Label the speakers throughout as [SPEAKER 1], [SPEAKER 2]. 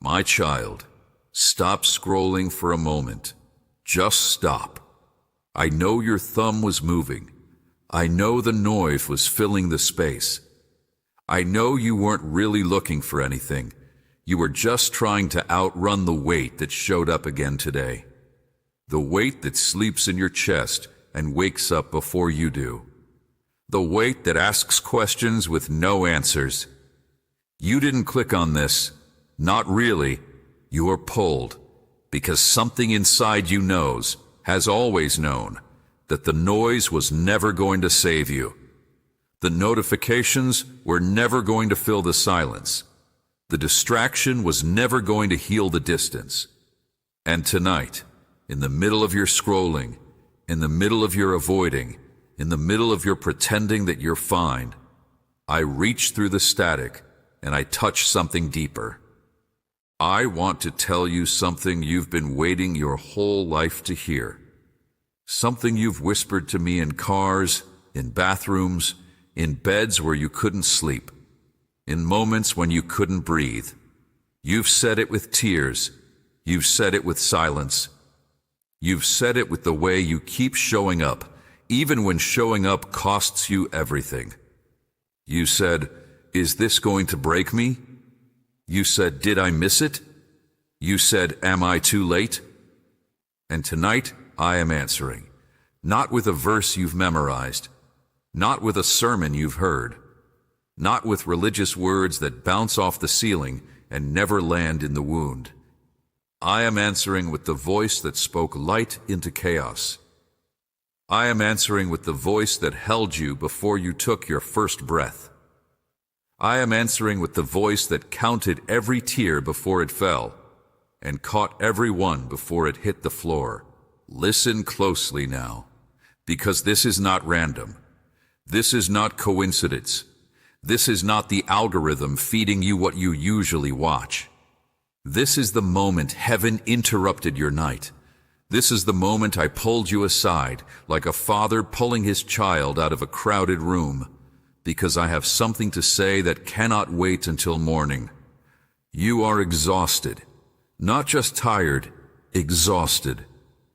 [SPEAKER 1] My child, stop scrolling for a moment. Just stop. I know your thumb was moving. I know the noise was filling the space. I know you weren't really looking for anything. You were just trying to outrun the weight that showed up again today. The weight that sleeps in your chest and wakes up before you do. The weight that asks questions with no answers. You didn't click on this. Not really. You are pulled because something inside you knows, has always known, that the noise was never going to save you. The notifications were never going to fill the silence. The distraction was never going to heal the distance. And tonight, in the middle of your scrolling, in the middle of your avoiding, in the middle of your pretending that you're fine, I reach through the static and I touch something deeper. I want to tell you something you've been waiting your whole life to hear. Something you've whispered to me in cars, in bathrooms, in beds where you couldn't sleep, in moments when you couldn't breathe. You've said it with tears. You've said it with silence. You've said it with the way you keep showing up, even when showing up costs you everything. You said, "Is this going to break me?" You said, "Did I miss it?" You said, "Am I too late?" And tonight, I am answering, not with a verse you've memorized, not with a sermon you've heard, not with religious words that bounce off the ceiling and never land in the wound. I am answering with the voice that spoke light into chaos. I am answering with the voice that held you before you took your first breath. I am answering with the voice that counted every tear before it fell and caught every one before it hit the floor. Listen closely now, because this is not random. This is not coincidence. This is not the algorithm feeding you what you usually watch. This is the moment heaven interrupted your night. This is the moment I pulled you aside, like a father pulling his child out of a crowded room, because I have something to say that cannot wait until morning. You are exhausted, not just tired, exhausted.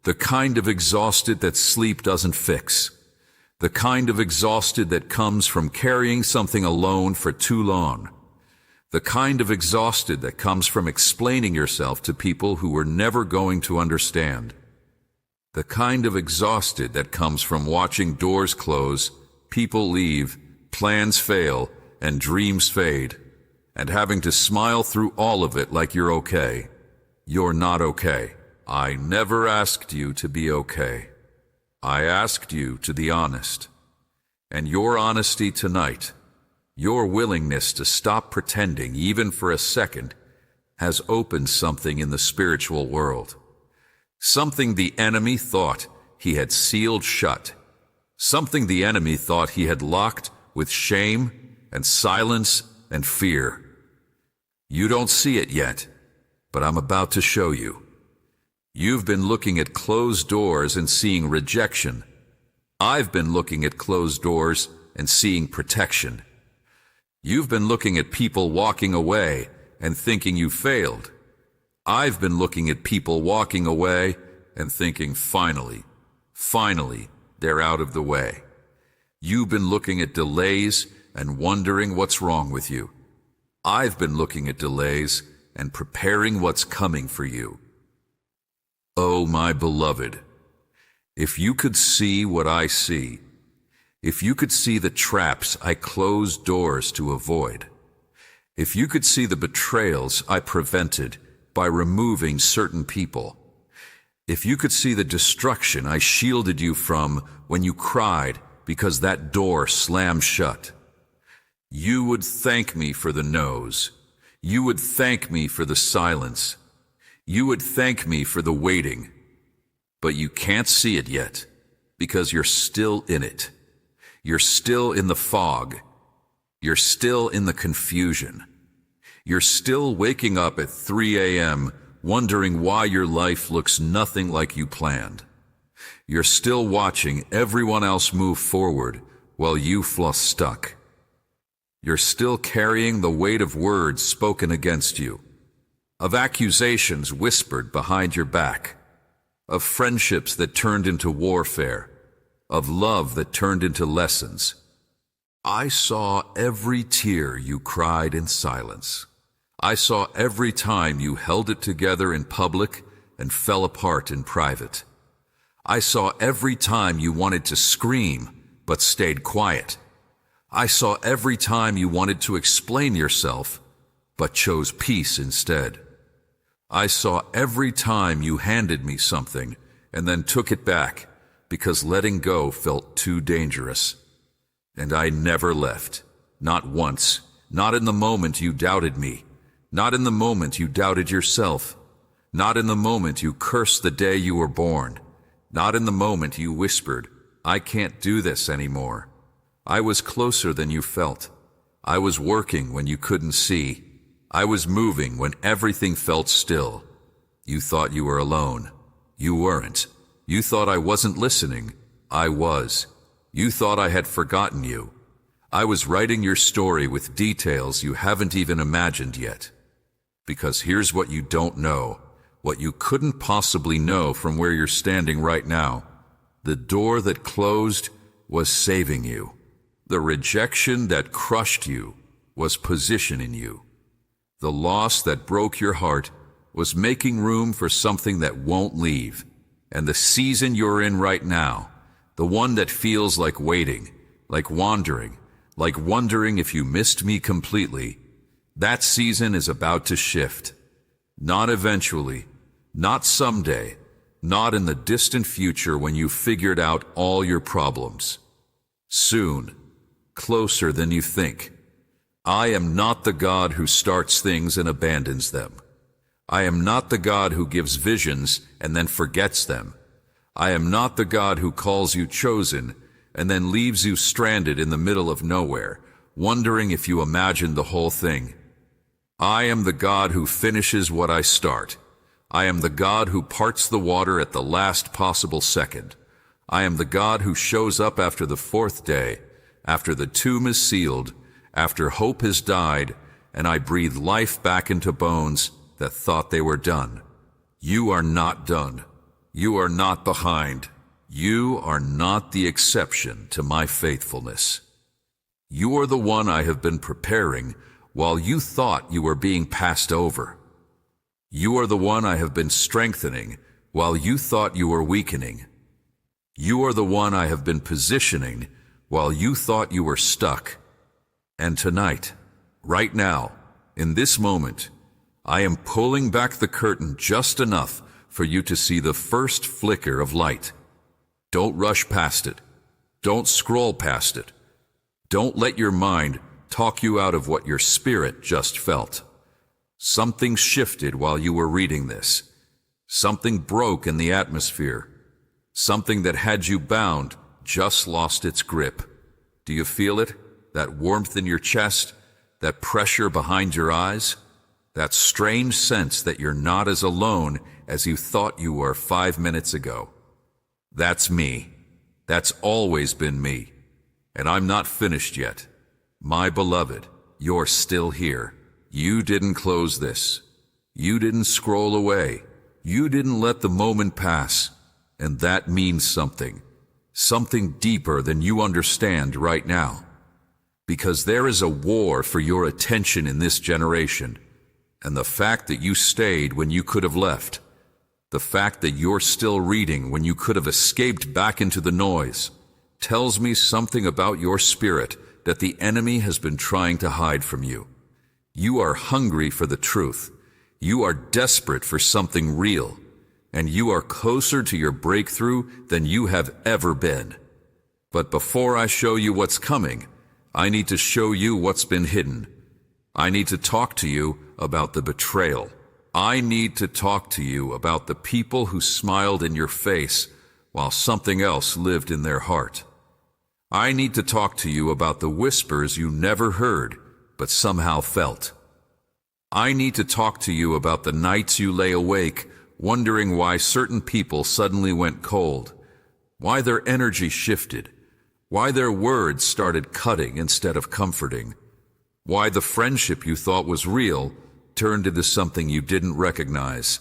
[SPEAKER 1] The kind of exhausted that sleep doesn't fix. The kind of exhausted that comes from carrying something alone for too long. The kind of exhausted that comes from explaining yourself to people who were never going to understand. The kind of exhausted that comes from watching doors close, people leave, plans fail, and dreams fade, and having to smile through all of it like you're okay. You're not okay. I never asked you to be okay. I asked you to be honest. And your honesty tonight, your willingness to stop pretending even for a second, has opened something in the spiritual world. Something the enemy thought he had sealed shut. Something the enemy thought he had locked with shame and silence and fear. You don't see it yet, but I'm about to show you. You've been looking at closed doors and seeing rejection. I've been looking at closed doors and seeing protection. You've been looking at people walking away and thinking you failed. I've been looking at people walking away and thinking, finally, they're out of the way. You've been looking at delays and wondering what's wrong with you. I've been looking at delays and preparing what's coming for you. Oh, my beloved, if you could see what I see, if you could see the traps I close doors to avoid, if you could see the betrayals I prevented by removing certain people, if you could see the destruction I shielded you from when you cried because that door slammed shut, you would thank me for the no's. You would thank me for the silence. You would thank me for the waiting. But you can't see it yet because you're still in it. You're still in the fog. You're still in the confusion. You're still waking up at 3 a.m. wondering why your life looks nothing like you planned. You're still watching everyone else move forward while you feel stuck. You're still carrying the weight of words spoken against you. of accusations whispered behind your back, of friendships that turned into warfare, of love that turned into lessons. I saw every tear you cried in silence. I saw every time you held it together in public and fell apart in private. I saw every time you wanted to scream but stayed quiet. I saw every time you wanted to explain yourself but chose peace instead. I saw every time you handed me something and then took it back because letting go felt too dangerous. And I never left, not once, not in the moment you doubted me, not in the moment you doubted yourself, not in the moment you cursed the day you were born, not in the moment you whispered, I can't do this anymore. I was closer than you felt. I was working when you couldn't see. I was moving when everything felt still. You thought you were alone. You weren't. You thought I wasn't listening. I was. You thought I had forgotten you. I was writing your story with details you haven't even imagined yet. Because here's what you don't know, what you couldn't possibly know from where you're standing right now. The door that closed was saving you. The rejection that crushed you was positioning you. The loss that broke your heart was making room for something that won't leave. And the season you're in right now, the one that feels like waiting, like wandering, like wondering if you missed me completely, that season is about to shift. Not eventually, not someday, not in the distant future when you figured out all your problems. Soon, closer than you think. I am not the God who starts things and abandons them. I am not the God who gives visions and then forgets them. I am not the God who calls you chosen and then leaves you stranded in the middle of nowhere, wondering if you imagined the whole thing. I am the God who finishes what I start. I am the God who parts the water at the last possible second. I am the God who shows up after the fourth day, after the tomb is sealed, after hope has died, and I breathe life back into bones that thought they were done. You are not done. You are not behind. You are not the exception to my faithfulness. You are the one I have been preparing while you thought you were being passed over. You are the one I have been strengthening while you thought you were weakening. You are the one I have been positioning while you thought you were stuck. And tonight, right now, in this moment, I am pulling back the curtain just enough for you to see the first flicker of light. Don't rush past it. Don't scroll past it. Don't let your mind talk you out of what your spirit just felt. Something shifted while you were reading this. Something broke in the atmosphere. Something that had you bound just lost its grip. Do you feel it? That warmth in your chest? That pressure behind your eyes? That strange sense that you're not as alone as you thought you were 5 minutes ago? That's me. That's always been me. And I'm not finished yet. My beloved, you're still here. You didn't close this. You didn't scroll away. You didn't let the moment pass. And that means something. Something deeper than you understand right now. Because there is a war for your attention in this generation. And the fact that you stayed when you could have left, the fact that you're still reading when you could have escaped back into the noise, tells me something about your spirit that the enemy has been trying to hide from you. You are hungry for the truth. You are desperate for something real. And you are closer to your breakthrough than you have ever been. But before I show you what's coming, I need to show you what's been hidden. I need to talk to you about the betrayal. I need to talk to you about the people who smiled in your face while something else lived in their heart. I need to talk to you about the whispers you never heard but somehow felt. I need to talk to you about the nights you lay awake wondering why certain people suddenly went cold, why their energy shifted, why their words started cutting instead of comforting, why the friendship you thought was real turned into something you didn't recognize.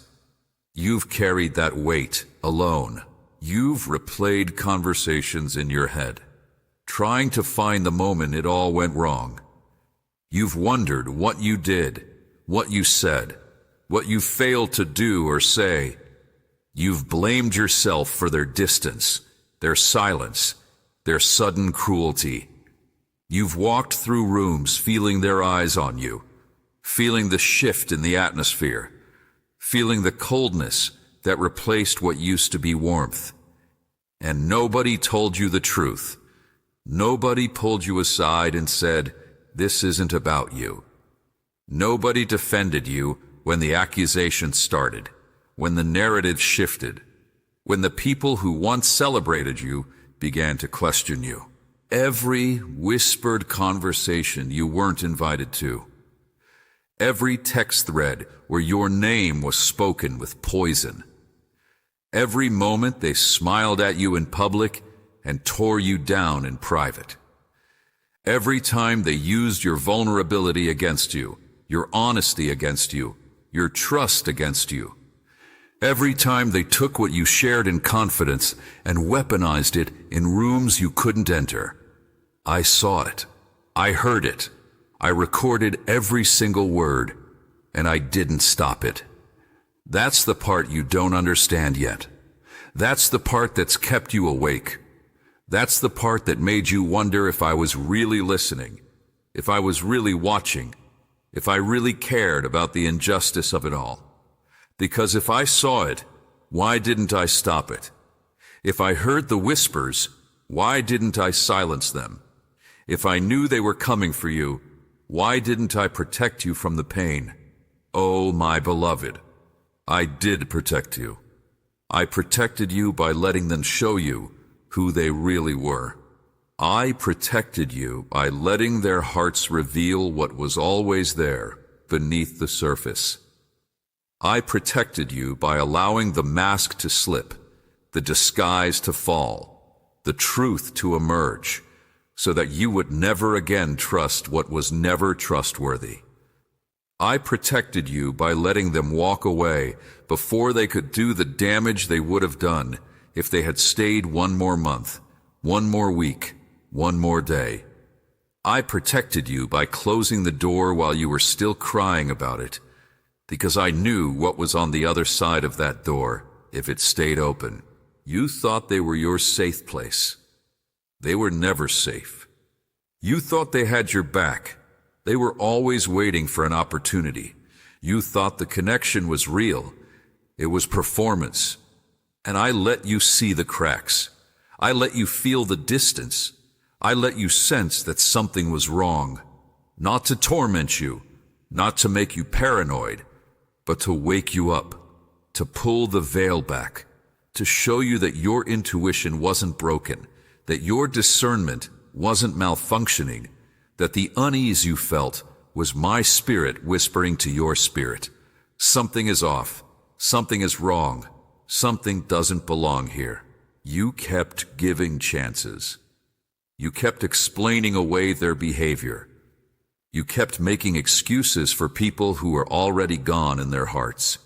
[SPEAKER 1] You've carried that weight alone. You've replayed conversations in your head, trying to find the moment it all went wrong. You've wondered what you did, what you said, what you failed to do or say. You've blamed yourself for their distance, their silence, their sudden cruelty. You've walked through rooms feeling their eyes on you, feeling the shift in the atmosphere, feeling the coldness that replaced what used to be warmth. And nobody told you the truth. Nobody pulled you aside and said, "This isn't about you." Nobody defended you when the accusations started, when the narrative shifted, when the people who once celebrated you began to question you. Every whispered conversation you weren't invited to. Every text thread where your name was spoken with poison. Every moment they smiled at you in public and tore you down in private. Every time they used your vulnerability against you, your honesty against you, your trust against you. Every time they took what you shared in confidence and weaponized it in rooms you couldn't enter. I saw it. I heard it. I recorded every single word, and I didn't stop it. That's the part you don't understand yet. That's the part that's kept you awake. That's the part that made you wonder if I was really listening, if I was really watching, if I really cared about the injustice of it all. Because if I saw it, why didn't I stop it? If I heard the whispers, why didn't I silence them? If I knew they were coming for you, why didn't I protect you from the pain? Oh, my beloved, I did protect you. I protected you by letting them show you who they really were. I protected you by letting their hearts reveal what was always there beneath the surface. I protected you by allowing the mask to slip, the disguise to fall, the truth to emerge, so that you would never again trust what was never trustworthy. I protected you by letting them walk away before they could do the damage they would have done if they had stayed one more month, one more week, one more day. I protected you by closing the door while you were still crying about it, because I knew what was on the other side of that door if it stayed open. You thought they were your safe place. They were never safe. You thought they had your back. They were always waiting for an opportunity. You thought the connection was real. It was performance. And I let you see the cracks. I let you feel the distance. I let you sense that something was wrong. Not to torment you, not to make you paranoid, but to wake you up, to pull the veil back, to show you that your intuition wasn't broken, that your discernment wasn't malfunctioning, that the unease you felt was my spirit whispering to your spirit. Something is off. Something is wrong. Something doesn't belong here. You kept giving chances. You kept explaining away their behavior. You kept making excuses for people who were already gone in their hearts.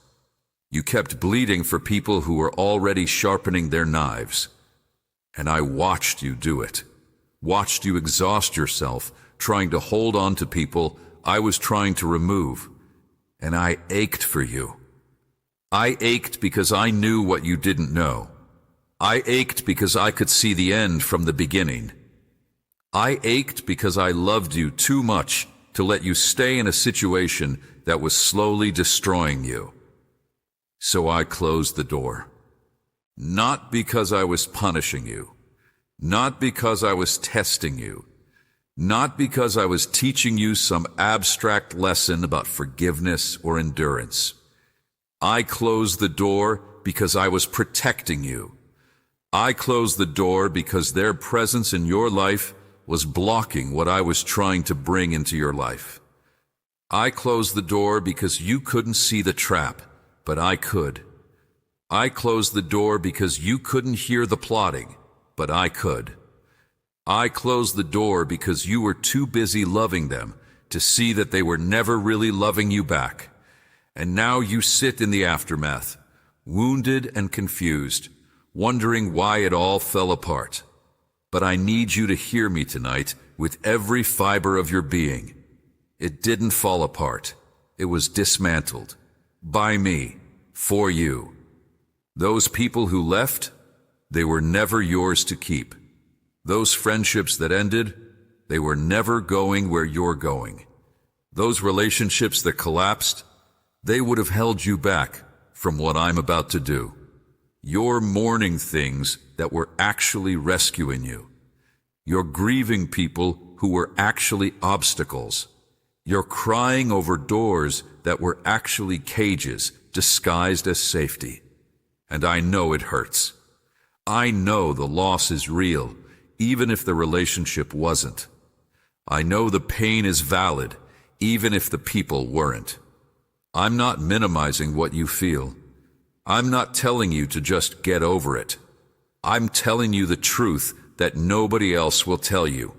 [SPEAKER 1] You kept bleeding for people who were already sharpening their knives. And I watched you do it. Watched you exhaust yourself trying to hold on to people I was trying to remove. And I ached for you. I ached because I knew what you didn't know. I ached because I could see the end from the beginning. I ached because I loved you too much to let you stay in a situation that was slowly destroying you. So I closed the door. Not because I was punishing you. Not because I was testing you. Not because I was teaching you some abstract lesson about forgiveness or endurance. I closed the door because I was protecting you. I closed the door because their presence in your life was blocking what I was trying to bring into your life. I closed the door because you couldn't see the trap, but I could. I closed the door because you couldn't hear the plotting, but I could. I closed the door because you were too busy loving them to see that they were never really loving you back, And now you sit in the aftermath, wounded and confused, wondering why it all fell apart. But I need you to hear me tonight with every fiber of your being. It didn't fall apart. It was dismantled. By me. For you. Those people who left, they were never yours to keep. Those friendships that ended, they were never going where you're going. Those relationships that collapsed, they would have held you back from what I'm about to do. You're mourning things that were actually rescuing you. You're grieving people who were actually obstacles. You're crying over doors that were actually cages disguised as safety. And I know it hurts. I know the loss is real, even if the relationship wasn't. I know the pain is valid, even if the people weren't. I'm not minimizing what you feel. I'm not telling you to just get over it. I'm telling you the truth that nobody else will tell you.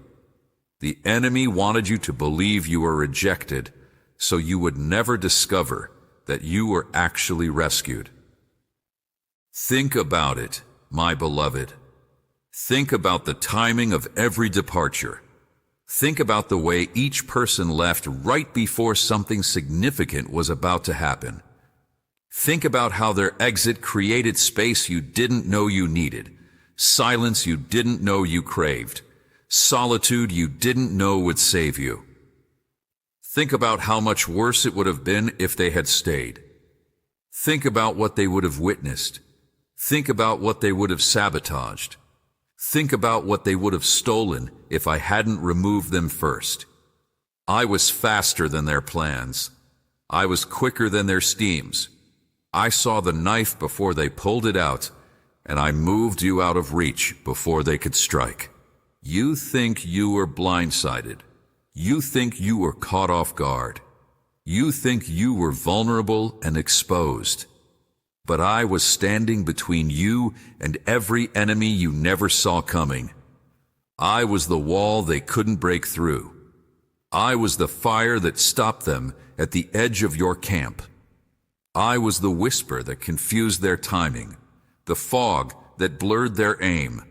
[SPEAKER 1] The enemy wanted you to believe you were rejected, so you would never discover that you were actually rescued. Think about it, my beloved. Think about the timing of every departure. Think about the way each person left right before something significant was about to happen. Think about how their exit created space you didn't know you needed, silence you didn't know you craved, solitude you didn't know would save you. Think about how much worse it would have been if they had stayed. Think about what they would have witnessed. Think about what they would have sabotaged. Think about what they would have stolen if I hadn't removed them first. I was faster than their plans. I was quicker than their schemes. I saw the knife before they pulled it out, and I moved you out of reach before they could strike. You think you were blindsided. You think you were caught off guard. You think you were vulnerable and exposed. But I was standing between you and every enemy you never saw coming. I was the wall they couldn't break through. I was the fire that stopped them at the edge of your camp. I was the whisper that confused their timing, the fog that blurred their aim,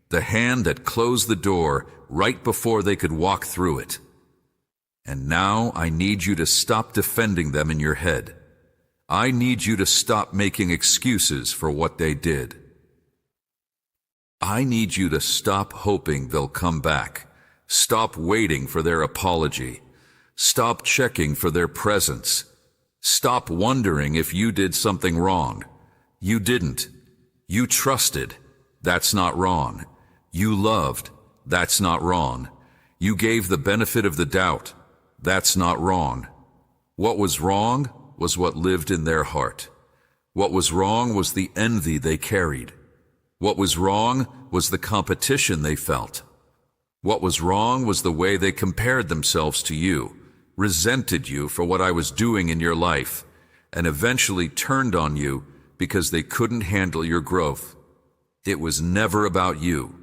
[SPEAKER 1] the hand that closed the door right before they could walk through it. And now I need you to stop defending them in your head. I need you to stop making excuses for what they did. I need you to stop hoping they'll come back. Stop waiting for their apology. Stop checking for their presence. Stop wondering if you did something wrong. You didn't. You trusted. That's not wrong. You loved. That's not wrong. You gave the benefit of the doubt. That's not wrong. What was wrong was what lived in their heart. What was wrong was the envy they carried. What was wrong was the competition they felt. What was wrong was the way they compared themselves to you, resented you for what I was doing in your life, and eventually turned on you because they couldn't handle your growth. It was never about you.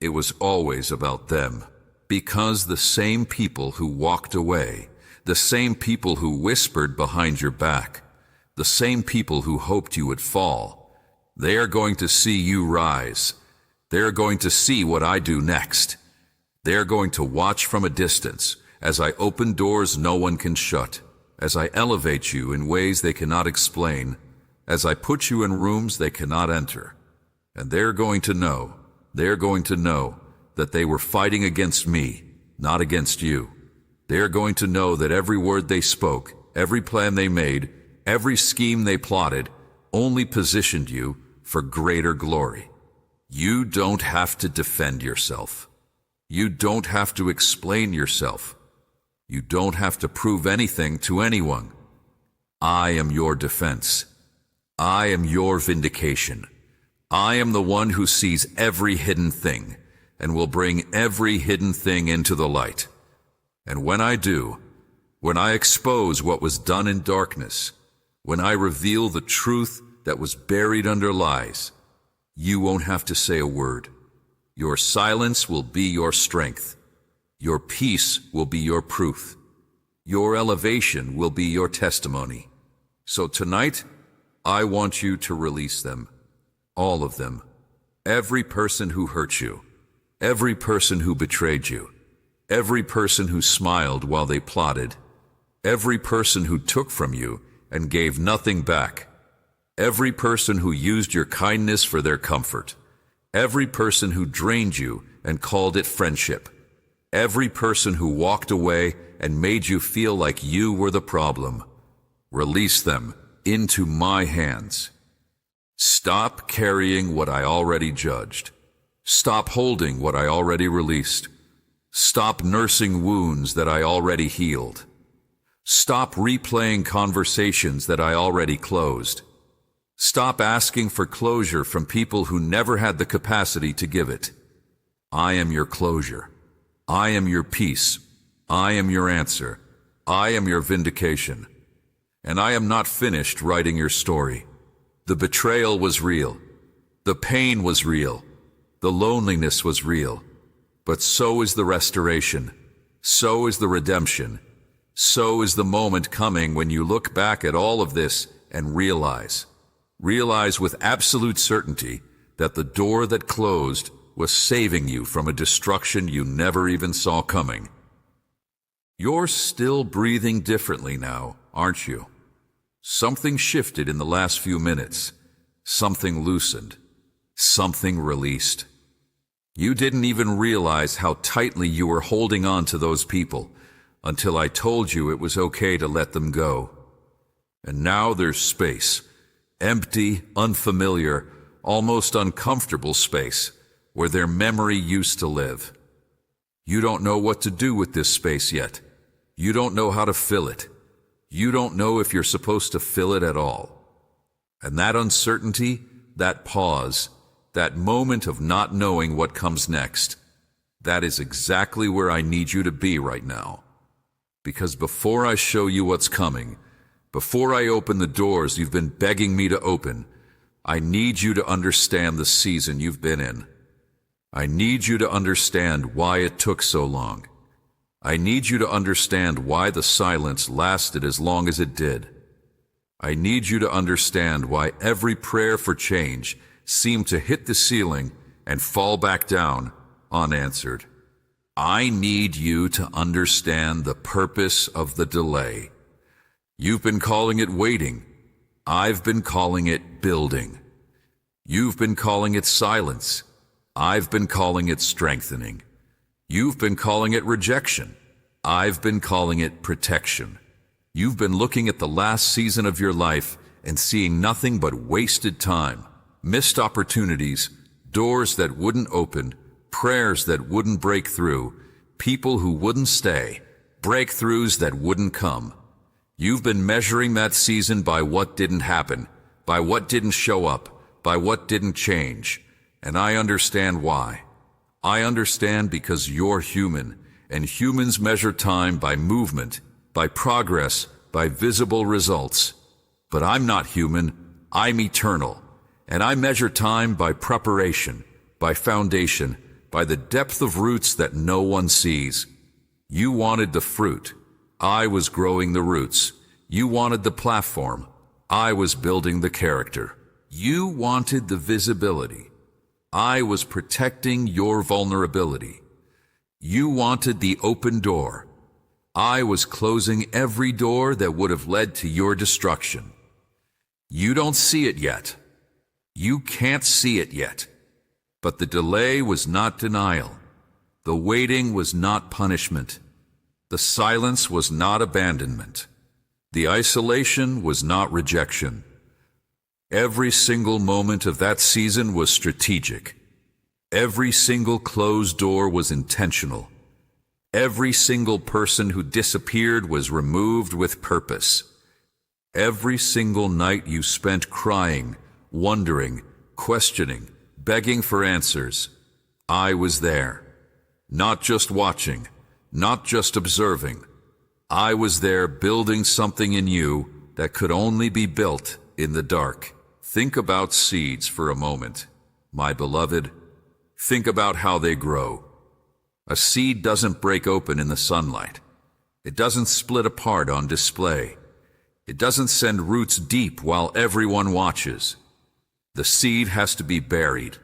[SPEAKER 1] It was always about them. Because the same people who walked away, the same people who whispered behind your back, the same people who hoped you would fall, they are going to see you rise. They are going to see what I do next. They are going to watch from a distance as I open doors no one can shut, as I elevate you in ways they cannot explain, as I put you in rooms they cannot enter. And they're going to know that they were fighting against me, not against you. They are going to know that every word they spoke, every plan they made, every scheme they plotted, only positioned you for greater glory. You don't have to defend yourself. You don't have to explain yourself. You don't have to prove anything to anyone. I am your defense. I am your vindication. I am the one who sees every hidden thing and will bring every hidden thing into the light. And when I do, when I expose what was done in darkness, when I reveal the truth that was buried under lies, you won't have to say a word. Your silence will be your strength. Your peace will be your proof. Your elevation will be your testimony. So tonight, I want you to release them. All of them. Every person who hurt you. Every person who betrayed you. Every person who smiled while they plotted. Every person who took from you and gave nothing back. Every person who used your kindness for their comfort. Every person who drained you and called it friendship. Every person who walked away and made you feel like you were the problem. Release them into my hands. Stop carrying what I already judged. Stop holding what I already released. Stop nursing wounds that I already healed. Stop replaying conversations that I already closed. Stop asking for closure from people who never had the capacity to give it. I am your closure. I am your peace. I am your answer. I am your vindication. And I am not finished writing your story. The betrayal was real. The pain was real. The loneliness was real. But so is the restoration. So is the redemption. So is the moment coming when you look back at all of this and realize with absolute certainty that the door that closed was saving you from a destruction you never even saw coming. You're still breathing differently now, aren't you? Something shifted in the last few minutes. Something loosened. Something released. You didn't even realize how tightly you were holding on to those people until I told you it was okay to let them go. And now there's space. Empty, unfamiliar, almost uncomfortable space where their memory used to live. You don't know what to do with this space yet. You don't know how to fill it. You don't know if you're supposed to fill it at all. And that uncertainty, that pause, that moment of not knowing what comes next, that is exactly where I need you to be right now. Because before I show you what's coming, before I open the doors you've been begging me to open, I need you to understand the season you've been in. I need you to understand why it took so long. I need you to understand why the silence lasted as long as it did. I need you to understand why every prayer for change seemed to hit the ceiling and fall back down unanswered. I need you to understand the purpose of the delay. You've been calling it waiting. I've been calling it building. You've been calling it silence. I've been calling it strengthening. You've been calling it rejection. I've been calling it protection. You've been looking at the last season of your life and seeing nothing but wasted time, missed opportunities, doors that wouldn't open, prayers that wouldn't break through, people who wouldn't stay, breakthroughs that wouldn't come. You've been measuring that season by what didn't happen, by what didn't show up, by what didn't change. And I understand why. I understand because you're human, and humans measure time by movement, by progress, by visible results. But I'm not human, I'm eternal, and I measure time by preparation, by foundation, by the depth of roots that no one sees. You wanted the fruit. I was growing the roots. You wanted the platform. I was building the character. You wanted the visibility. I was protecting your vulnerability. You wanted the open door. I was closing every door that would have led to your destruction. You don't see it yet. You can't see it yet. But the delay was not denial. The waiting was not punishment. The silence was not abandonment. The isolation was not rejection. Every single moment of that season was strategic. Every single closed door was intentional. Every single person who disappeared was removed with purpose. Every single night you spent crying, wondering, questioning, begging for answers, I was there. Not just watching, not just observing. I was there building something in you that could only be built in the dark. Think about seeds for a moment, my beloved. Think about how they grow. A seed doesn't break open in the sunlight. It doesn't split apart on display. It doesn't send roots deep while everyone watches. The seed has to be buried.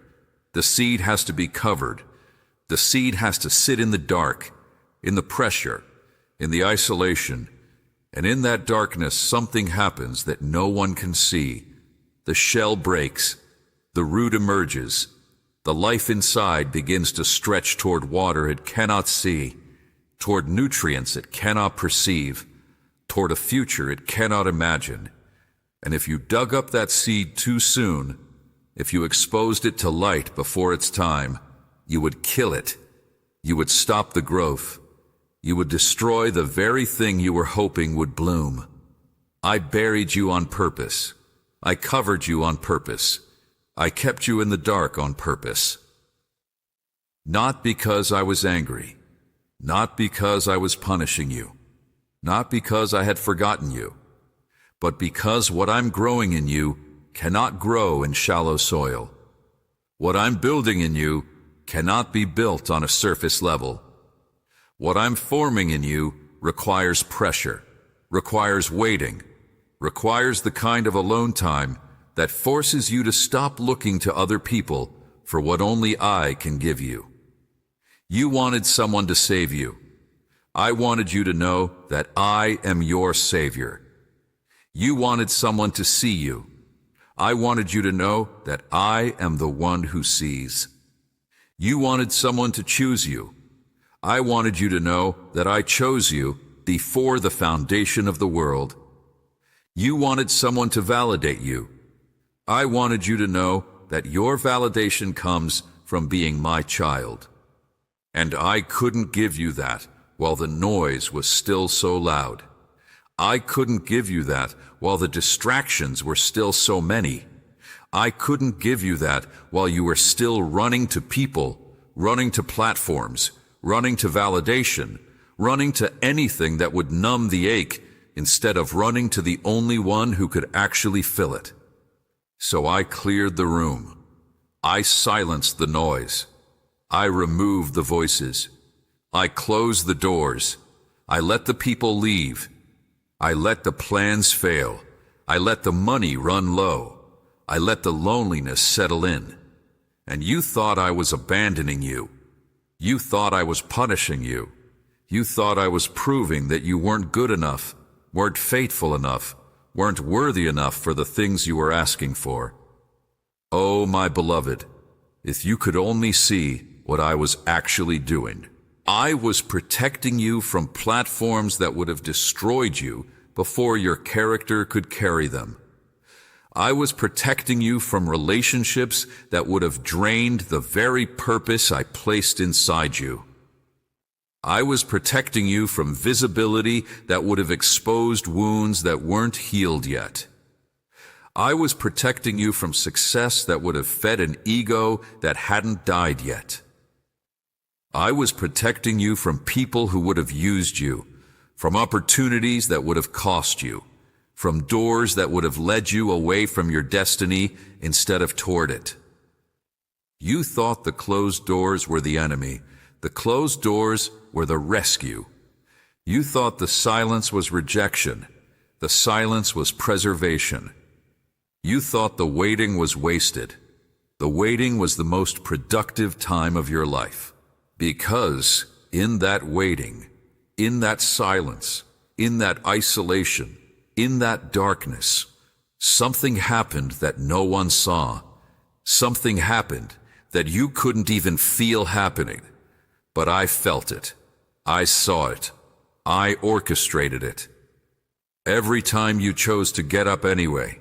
[SPEAKER 1] The seed has to be covered. The seed has to sit in the dark, in the pressure, in the isolation. And in that darkness, something happens that no one can see. The shell breaks. The root emerges. The life inside begins to stretch toward water it cannot see, toward nutrients it cannot perceive, toward a future it cannot imagine. And if you dug up that seed too soon, if you exposed it to light before its time, you would kill it. You would stop the growth. You would destroy the very thing you were hoping would bloom. I buried you on purpose. I covered you on purpose. I kept you in the dark on purpose. Not because I was angry. Not because I was punishing you. Not because I had forgotten you. But because what I'm growing in you cannot grow in shallow soil. What I'm building in you cannot be built on a surface level. What I'm forming in you requires pressure, requires waiting, requires the kind of alone time that forces you to stop looking to other people for what only I can give you. You wanted someone to save you. I wanted you to know that I am your Savior. You wanted someone to see you. I wanted you to know that I am the one who sees. You wanted someone to choose you. I wanted you to know that I chose you before the foundation of the world. You wanted someone to validate you. I wanted you to know that your validation comes from being my child. And I couldn't give you that while the noise was still so loud. I couldn't give you that while the distractions were still so many. I couldn't give you that while you were still running to people, running to platforms, running to validation, running to anything that would numb the ache instead of running to the only one who could actually fill it. So I cleared the room. I silenced the noise. I removed the voices. I closed the doors. I let the people leave. I let the plans fail. I let the money run low. I let the loneliness settle in. And you thought I was abandoning you. You thought I was punishing you. You thought I was proving that you weren't good enough, weren't faithful enough, weren't worthy enough for the things you were asking for. Oh, my beloved, if you could only see what I was actually doing. I was protecting you from platforms that would have destroyed you before your character could carry them. I was protecting you from relationships that would have drained the very purpose I placed inside you. I was protecting you from visibility that would have exposed wounds that weren't healed yet. I was protecting you from success that would have fed an ego that hadn't died yet. I was protecting you from people who would have used you, from opportunities that would have cost you, from doors that would have led you away from your destiny instead of toward it. You thought the closed doors were the enemy. The closed doors were the rescue. You thought the silence was rejection. The silence was preservation. You thought the waiting was wasted. The waiting was the most productive time of your life. Because in that waiting, in that silence, in that isolation, in that darkness, something happened that no one saw. Something happened that you couldn't even feel happening. But I felt it. I saw it. I orchestrated it. Every time you chose to get up anyway,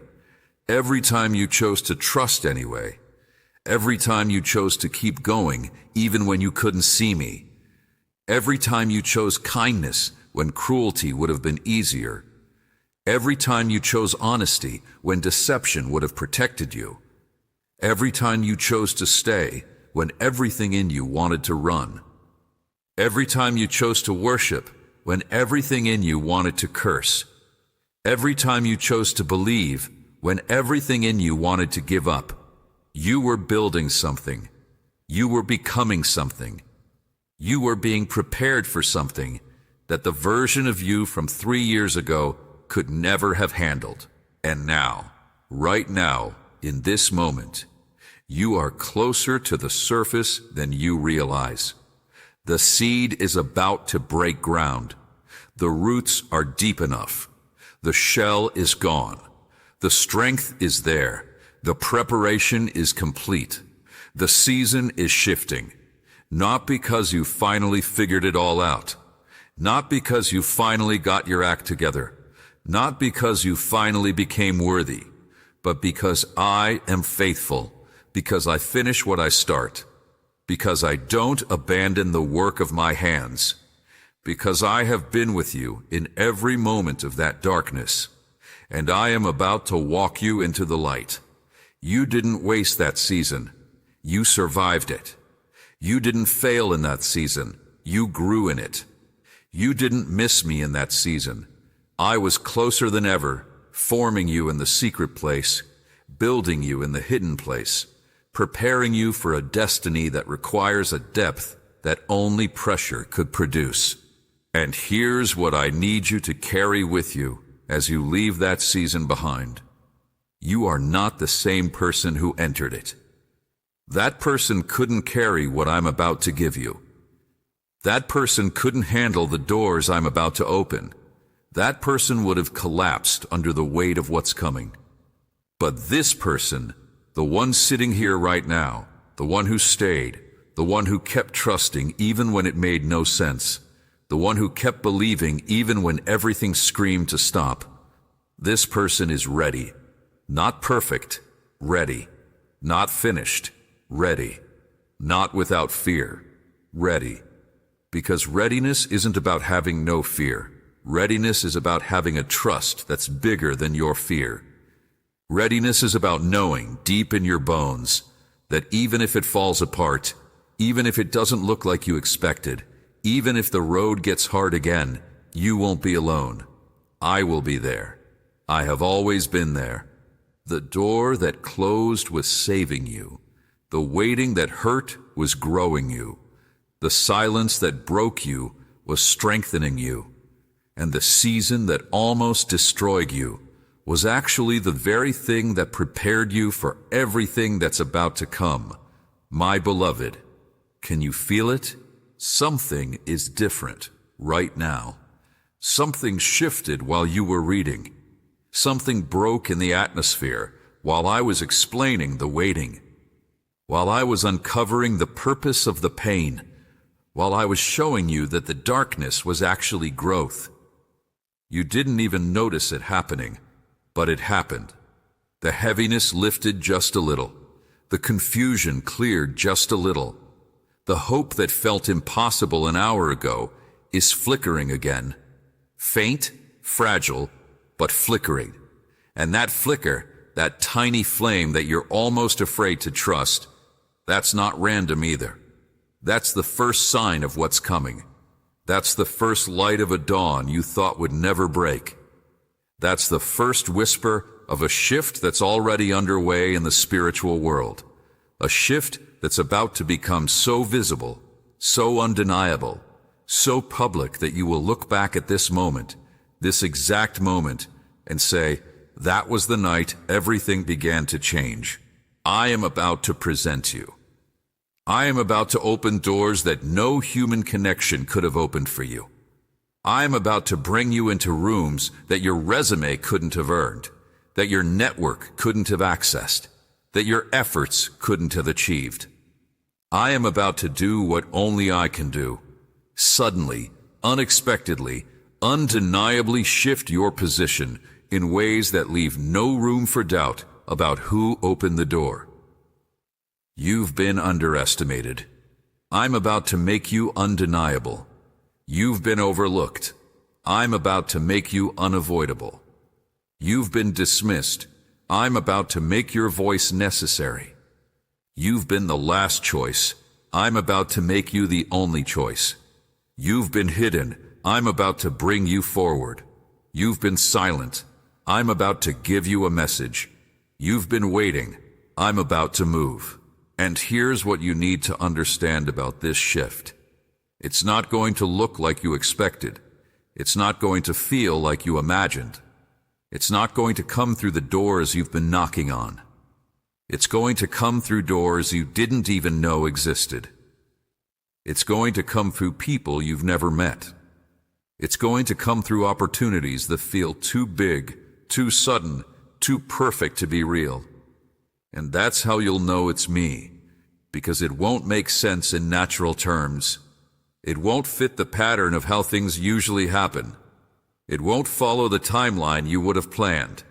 [SPEAKER 1] every time you chose to trust anyway, every time you chose to keep going even when you couldn't see me, every time you chose kindness when cruelty would have been easier, every time you chose honesty when deception would have protected you, every time you chose to stay when everything in you wanted to run, every time you chose to worship when everything in you wanted to curse, every time you chose to believe when everything in you wanted to give up, you were building something. You were becoming something. You were being prepared for something that the version of you from 3 years ago could never have handled. And now, right now, in this moment, you are closer to the surface than you realize. The seed is about to break ground. The roots are deep enough. The shell is gone. The strength is there. The preparation is complete. The season is shifting. Not because you finally figured it all out. Not because you finally got your act together. Not because you finally became worthy. But because I am faithful. Because I finish what I start. Because I don't abandon the work of my hands. Because I have been with you in every moment of that darkness. And I am about to walk you into the light. You didn't waste that season. You survived it. You didn't fail in that season. You grew in it. You didn't miss me in that season. I was closer than ever, forming you in the secret place, building you in the hidden place, preparing you for a destiny that requires a depth that only pressure could produce. And here's what I need you to carry with you as you leave that season behind. You are not the same person who entered it. That person couldn't carry what I'm about to give you. That person couldn't handle the doors I'm about to open. That person would have collapsed under the weight of what's coming. But this person, the one sitting here right now, the one who stayed, the one who kept trusting even when it made no sense, the one who kept believing even when everything screamed to stop, this person is ready. Not perfect, ready. Not finished, ready. Not without fear, ready. Because readiness isn't about having no fear. Readiness is about having a trust that's bigger than your fear. Readiness is about knowing deep in your bones that even if it falls apart, even if it doesn't look like you expected, even if the road gets hard again, you won't be alone. I will be there. I have always been there. The door that closed was saving you. The waiting that hurt was growing you. The silence that broke you was strengthening you. And the season that almost destroyed you was actually the very thing that prepared you for everything that's about to come. My beloved, can you feel it? Something is different right now. Something shifted while you were reading. Something broke in the atmosphere while I was explaining the waiting. While I was uncovering the purpose of the pain. While I was showing you that the darkness was actually growth. You didn't even notice it happening, but it happened. The heaviness lifted just a little. The confusion cleared just a little. The hope that felt impossible an hour ago is flickering again. Faint, fragile, but flickering. And that flicker, that tiny flame that you're almost afraid to trust, that's not random either. That's the first sign of what's coming. That's the first light of a dawn you thought would never break. That's the first whisper of a shift that's already underway in the spiritual world. A shift that's about to become so visible, so undeniable, so public that you will look back at this moment, this exact moment, and say, that was the night everything began to change. I am about to present you. I am about to open doors that no human connection could have opened for you. I am about to bring you into rooms that your resume couldn't have earned, that your network couldn't have accessed, that your efforts couldn't have achieved. I am about to do what only I can do. Suddenly, unexpectedly, undeniably shift your position in ways that leave no room for doubt about who opened the door. You've been underestimated. I'm about to make you undeniable. You've been overlooked. I'm about to make you unavoidable. You've been dismissed. I'm about to make your voice necessary. You've been the last choice. I'm about to make you the only choice. You've been hidden. I'm about to bring you forward. You've been silent. I'm about to give you a message. You've been waiting. I'm about to move. And here's what you need to understand about this shift. It's not going to look like you expected. It's not going to feel like you imagined. It's not going to come through the doors you've been knocking on. It's going to come through doors you didn't even know existed. It's going to come through people you've never met. It's going to come through opportunities that feel too big, too sudden, too perfect to be real. And that's how you'll know it's me, because it won't make sense in natural terms. It won't fit the pattern of how things usually happen. It won't follow the timeline you would have planned.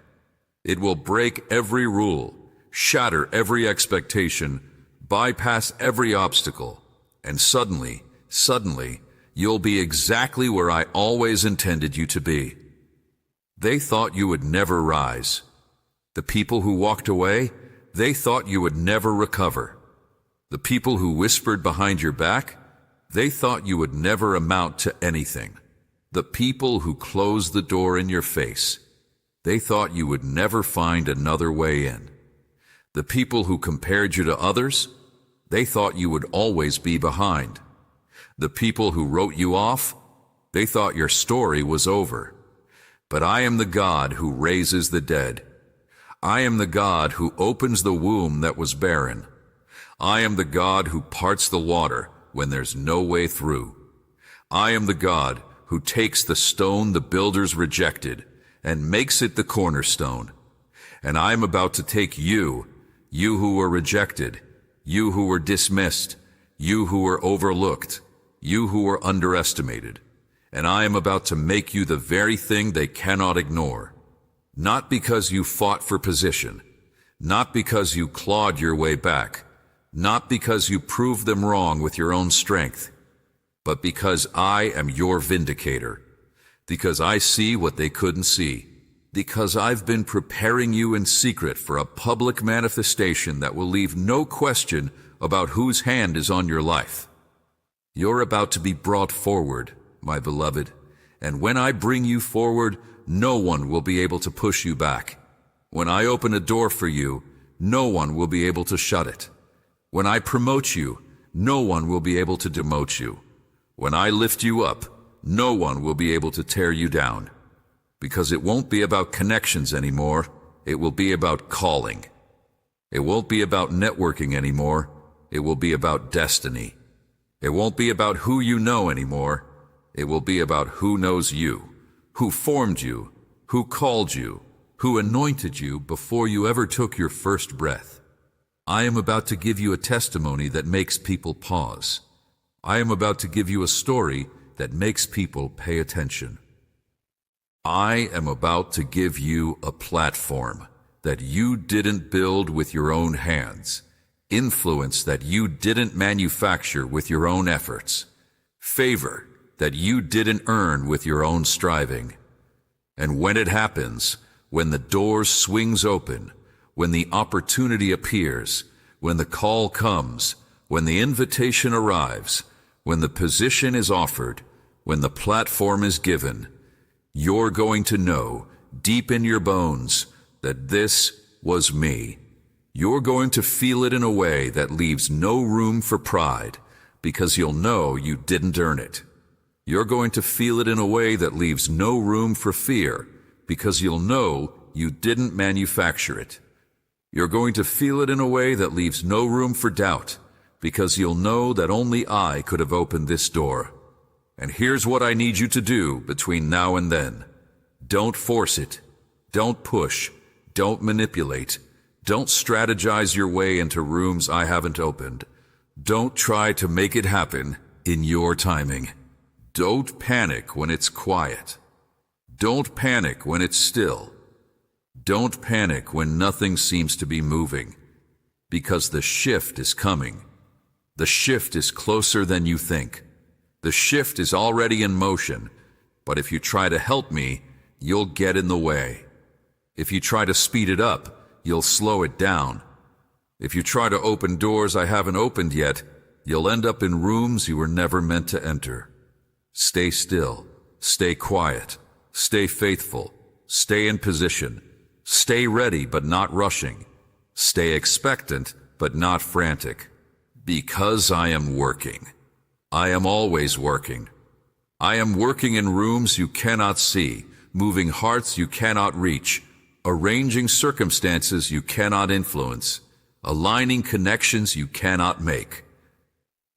[SPEAKER 1] It will break every rule, shatter every expectation, bypass every obstacle, and suddenly, you'll be exactly where I always intended you to be. They thought you would never rise. The people who walked away, they thought you would never recover. The people who whispered behind your back, they thought you would never amount to anything. The people who closed the door in your face, they thought you would never find another way in. The people who compared you to others, they thought you would always be behind. The people who wrote you off, they thought your story was over. But I am the God who raises the dead. I am the God who opens the womb that was barren. I am the God who parts the water when there's no way through. I am the God who takes the stone the builders rejected and makes it the cornerstone. And I am about to take you, you who were rejected, you who were dismissed, you who were overlooked, you who were underestimated, and I am about to make you the very thing they cannot ignore. Not because you fought for position, not because you clawed your way back, not because you proved them wrong with your own strength, but because I am your vindicator, because I see what they couldn't see, because I've been preparing you in secret for a public manifestation that will leave no question about whose hand is on your life. You're about to be brought forward, my beloved, and when I bring you forward, no one will be able to push you back. When I open a door for you, no one will be able to shut it. When I promote you, no one will be able to demote you. When I lift you up, no one will be able to tear you down. Because it won't be about connections anymore, it will be about calling. It won't be about networking anymore, it will be about destiny. It won't be about who you know anymore, it will be about who knows you, who formed you, who called you, who anointed you before you ever took your first breath. I am about to give you a testimony that makes people pause. I am about to give you a story that makes people pay attention. I am about to give you a platform that you didn't build with your own hands, influence that you didn't manufacture with your own efforts, favor that you didn't earn with your own striving. And when it happens, when the door swings open, when the opportunity appears, when the call comes, when the invitation arrives, when the position is offered, when the platform is given, you're going to know deep in your bones that this was me. You're going to feel it in a way that leaves no room for pride, because you'll know you didn't earn it. You're going to feel it in a way that leaves no room for fear, because you'll know you didn't manufacture it. You're going to feel it in a way that leaves no room for doubt, because you'll know that only I could have opened this door. And here's what I need you to do between now and then. Don't force it. Don't push. Don't manipulate. Don't strategize your way into rooms I haven't opened. Don't try to make it happen in your timing. Don't panic when it's quiet. Don't panic when it's still. Don't panic when nothing seems to be moving, because the shift is coming. The shift is closer than you think. The shift is already in motion, but if you try to help me, you'll get in the way. If you try to speed it up, you'll slow it down. If you try to open doors I haven't opened yet, you'll end up in rooms you were never meant to enter. Stay still, stay quiet, stay faithful, stay in position, stay ready but not rushing, stay expectant but not frantic. Because I am working. I am always working. I am working in rooms you cannot see, moving hearts you cannot reach, arranging circumstances you cannot influence, aligning connections you cannot make.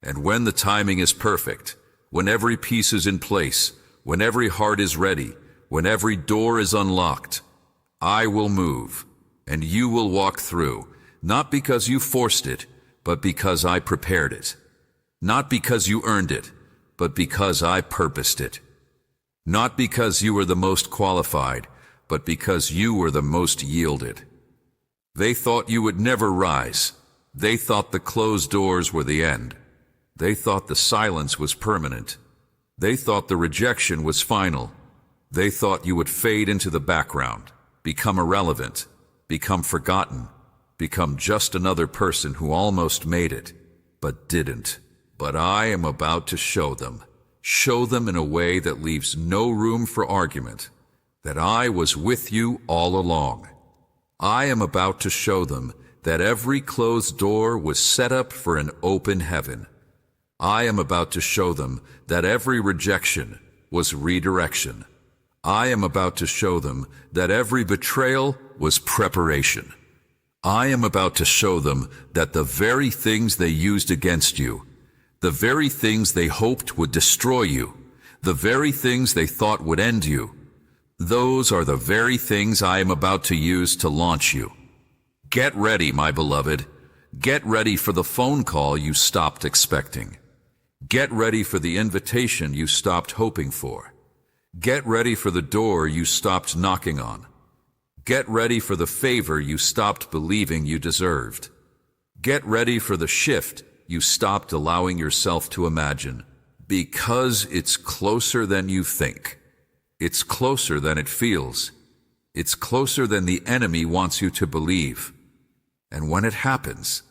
[SPEAKER 1] And when the timing is perfect, when every piece is in place, when every heart is ready, when every door is unlocked, I will move, and you will walk through, not because you forced it, but because I prepared it. Not because you earned it, but because I purposed it. Not because you were the most qualified, but because you were the most yielded. They thought you would never rise. They thought the closed doors were the end. They thought the silence was permanent. They thought the rejection was final. They thought you would fade into the background, become irrelevant, become forgotten, become just another person who almost made it, but didn't. But I am about to show them in a way that leaves no room for argument, that I was with you all along. I am about to show them that every closed door was set up for an open heaven. I am about to show them that every rejection was redirection. I am about to show them that every betrayal was preparation. I am about to show them that the very things they used against you, the very things they hoped would destroy you, the very things they thought would end you, those are the very things I am about to use to launch you. Get ready, my beloved. Get ready for the phone call you stopped expecting. Get ready for the invitation you stopped hoping for. Get ready for the door you stopped knocking on. Get ready for the favor you stopped believing you deserved. Get ready for the shift you stopped allowing yourself to imagine, because it's closer than you think. It's closer than it feels. It's closer than the enemy wants you to believe. And when it happens,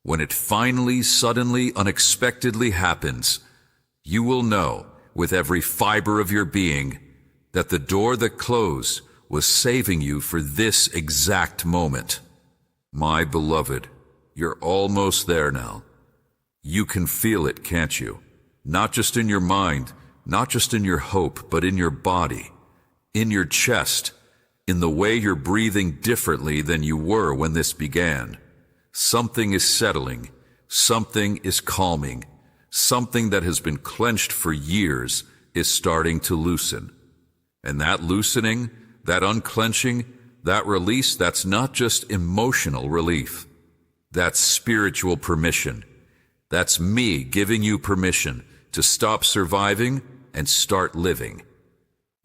[SPEAKER 1] when it finally, suddenly, unexpectedly happens, you will know with every fiber of your being that the door that closed was saving you for this exact moment. My beloved, you're almost there now. You can feel it, can't you? Not just in your mind, not just in your hope, but in your body, in your chest, in the way you're breathing differently than you were when this began. Something is settling, something is calming, something that has been clenched for years is starting to loosen. And that loosening, that unclenching, that release, that's not just emotional relief. That's spiritual permission. That's me giving you permission to stop surviving and start living.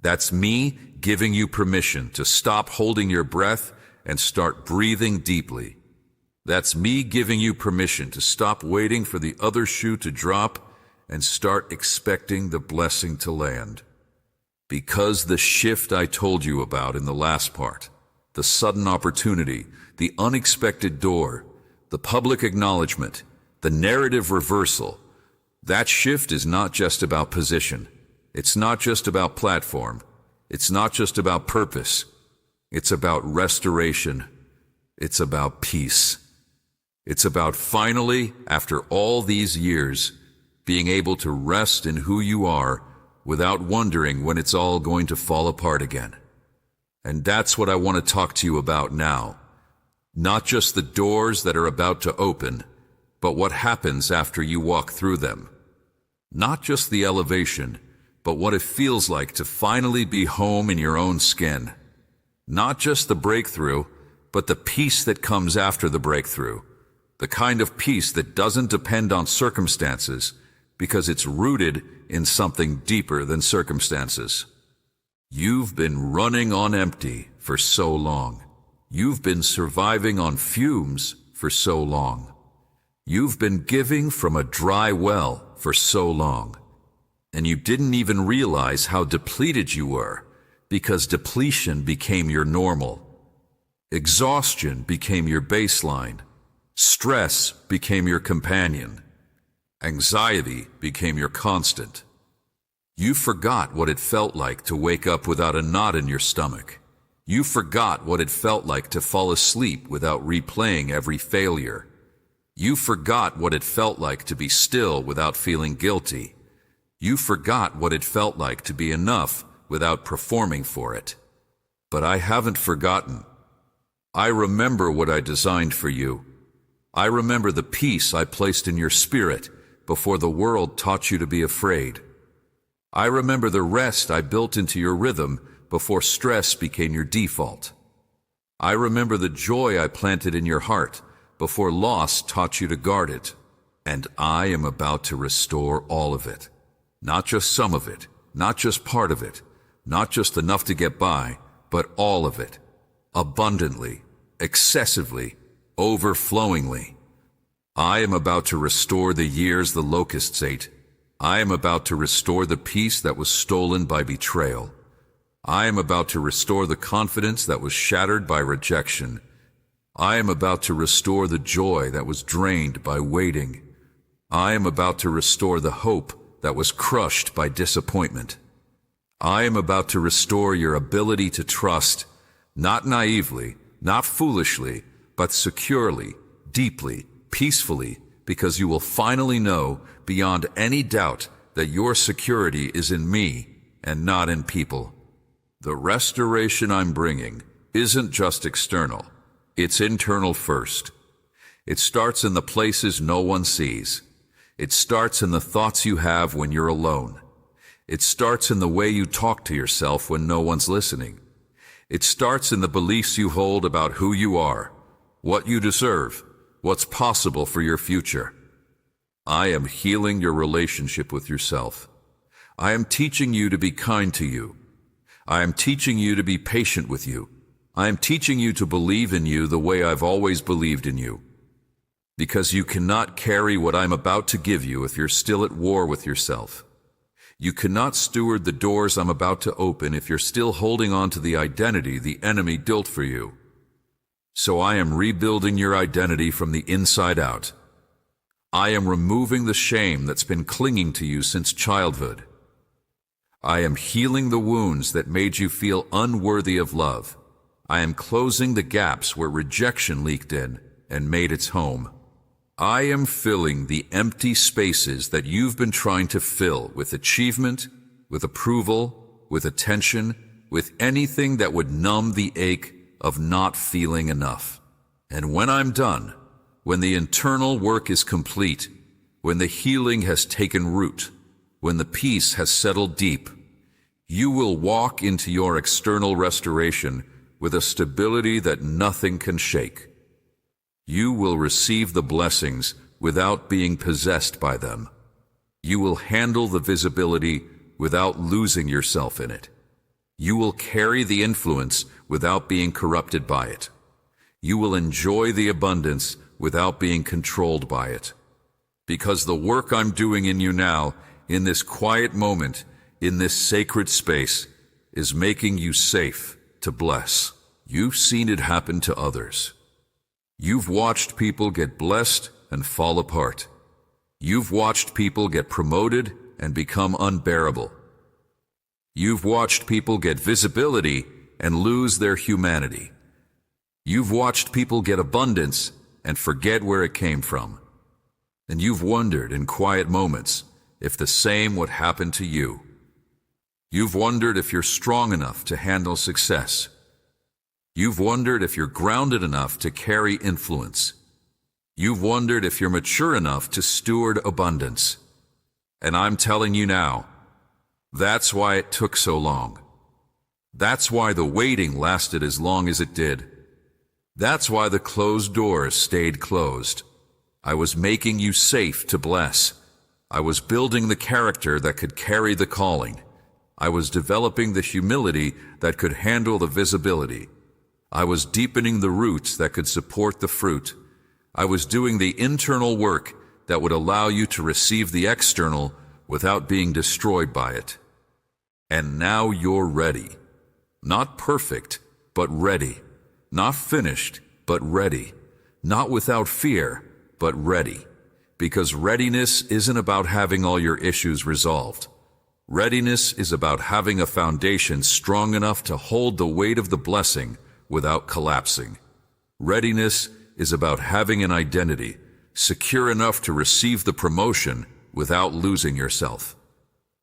[SPEAKER 1] That's me giving you permission to stop holding your breath and start breathing deeply. That's me giving you permission to stop waiting for the other shoe to drop and start expecting the blessing to land. Because the shift I told you about in the last part, the sudden opportunity, the unexpected door, the public acknowledgement, the narrative reversal, that shift is not just about position. It's not just about platform. It's not just about purpose. It's about restoration. It's about peace. It's about finally, after all these years, being able to rest in who you are without wondering when it's all going to fall apart again. And that's what I want to talk to you about now. Not just the doors that are about to open, but what happens after you walk through them. Not just the elevation, but what it feels like to finally be home in your own skin. Not just the breakthrough, but the peace that comes after the breakthrough. The kind of peace that doesn't depend on circumstances, because it's rooted in something deeper than circumstances. You've been running on empty for so long. You've been surviving on fumes for so long. You've been giving from a dry well for so long. And you didn't even realize how depleted you were, because depletion became your normal. Exhaustion became your baseline. Stress became your companion. Anxiety became your constant. You forgot what it felt like to wake up without a knot in your stomach. You forgot what it felt like to fall asleep without replaying every failure. You forgot what it felt like to be still without feeling guilty. You forgot what it felt like to be enough without performing for it. But I haven't forgotten. I remember what I designed for you. I remember the peace I placed in your spirit before the world taught you to be afraid. I remember the rest I built into your rhythm before stress became your default. I remember the joy I planted in your heart before loss taught you to guard it. And I am about to restore all of it. Not just some of it, not just part of it, not just enough to get by, but all of it. Abundantly, excessively, overflowingly. I am about to restore the years the locusts ate. I am about to restore the peace that was stolen by betrayal. I am about to restore the confidence that was shattered by rejection. I am about to restore the joy that was drained by waiting. I am about to restore the hope that was crushed by disappointment. I am about to restore your ability to trust, not naively, not foolishly, but securely, deeply, peacefully, because you will finally know beyond any doubt that your security is in me and not in people. The restoration I'm bringing isn't just external. It's internal first. It starts in the places no one sees. It starts in the thoughts you have when you're alone. It starts in the way you talk to yourself when no one's listening. It starts in the beliefs you hold about who you are, what you deserve, what's possible for your future. I am healing your relationship with yourself. I am teaching you to be kind to you. I am teaching you to be patient with you. I am teaching you to believe in you the way I've always believed in you. Because you cannot carry what I'm about to give you if you're still at war with yourself. You cannot steward the doors I'm about to open if you're still holding on to the identity the enemy built for you. So I am rebuilding your identity from the inside out. I am removing the shame that's been clinging to you since childhood. I am healing the wounds that made you feel unworthy of love. I am closing the gaps where rejection leaked in and made its home. I am filling the empty spaces that you've been trying to fill with achievement, with approval, with attention, with anything that would numb the ache of not feeling enough. And when I'm done, when the internal work is complete, when the healing has taken root, when the peace has settled deep, you will walk into your external restoration with a stability that nothing can shake. You will receive the blessings without being possessed by them. You will handle the visibility without losing yourself in it. You will carry the influence without being corrupted by it. You will enjoy the abundance without being controlled by it. Because the work I'm doing in you now, in this quiet moment, in this sacred space, is making you safe to bless. You've seen it happen to others. You've watched people get blessed and fall apart. You've watched people get promoted and become unbearable. You've watched people get visibility and lose their humanity. You've watched people get abundance and forget where it came from. And you've wondered in quiet moments if the same would happen to you. You've wondered if you're strong enough to handle success. You've wondered if you're grounded enough to carry influence. You've wondered if you're mature enough to steward abundance. And I'm telling you now, that's why it took so long. That's why the waiting lasted as long as it did. That's why the closed doors stayed closed. I was making you safe to bless. I was building the character that could carry the calling. I was developing the humility that could handle the visibility. I was deepening the roots that could support the fruit. I was doing the internal work that would allow you to receive the external without being destroyed by it. And now you're ready. Not perfect, but ready. Not finished, but ready. Not without fear, but ready. Because readiness isn't about having all your issues resolved. Readiness is about having a foundation strong enough to hold the weight of the blessing without collapsing. Readiness is about having an identity secure enough to receive the promotion without losing yourself.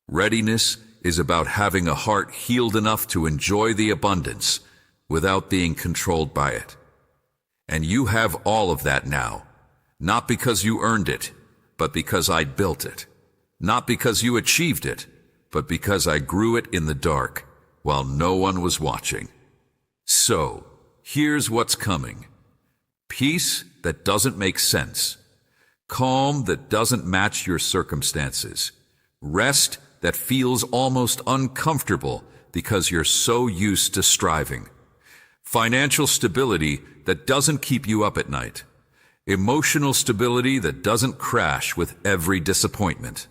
[SPEAKER 1] Readiness is about having a heart healed enough to enjoy the abundance without being controlled by it. And you have all of that now, not because you earned it, but because I built it. Not because you achieved it, but because I grew it in the dark while no one was watching. So, here's what's coming. Peace that doesn't make sense. Calm that doesn't match your circumstances. Rest that feels almost uncomfortable because you're so used to striving. Financial stability that doesn't keep you up at night. Emotional stability that doesn't crash with every disappointment.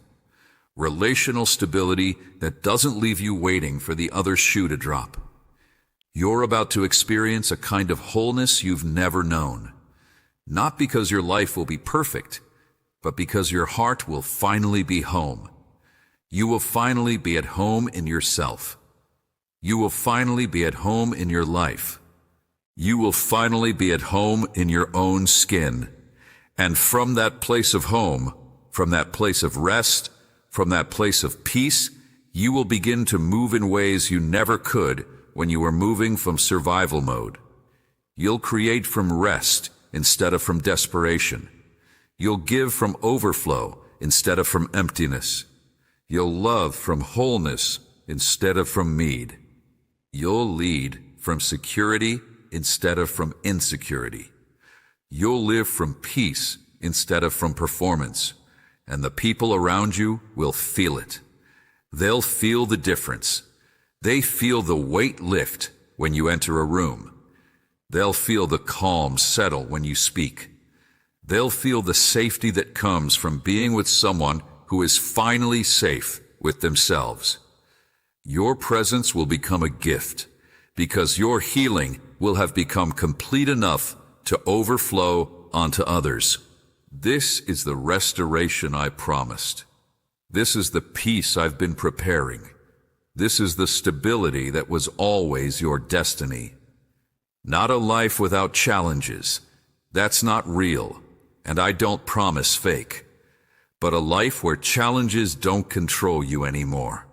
[SPEAKER 1] Relational stability that doesn't leave you waiting for the other shoe to drop. You're about to experience a kind of wholeness you've never known. Not because your life will be perfect, but because your heart will finally be home. You will finally be at home in yourself. You will finally be at home in your life. You will finally be at home in your own skin. And from that place of home, from that place of rest, from that place of peace, you will begin to move in ways you never could when you were moving from survival mode. You'll create from rest instead of from desperation. You'll give from overflow instead of from emptiness. You'll love from wholeness instead of from need. You'll lead from security instead of from insecurity. You'll live from peace instead of from performance, and the people around you will feel it. They'll feel the difference. They feel the weight lift when you enter a room. They'll feel the calm settle when you speak. They'll feel the safety that comes from being with someone who is finally safe with themselves. Your presence will become a gift because your healing will have become complete enough to overflow onto others. This is the restoration I promised. This is the peace I've been preparing. This is the stability that was always your destiny. Not a life without challenges. That's not real, and I don't promise fake. But a life where challenges don't control you anymore.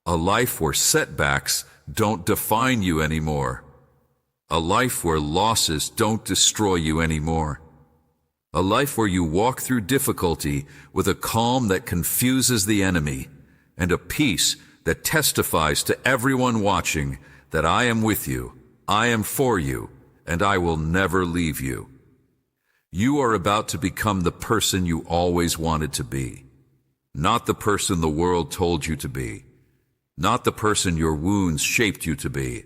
[SPEAKER 1] A life where setbacks don't define you anymore. A life where losses don't destroy you anymore. A life where you walk through difficulty with a calm that confuses the enemy and a peace that testifies to everyone watching that I am with you, I am for you, and I will never leave you. You are about to become the person you always wanted to be, not the person the world told you to be, not the person your wounds shaped you to be,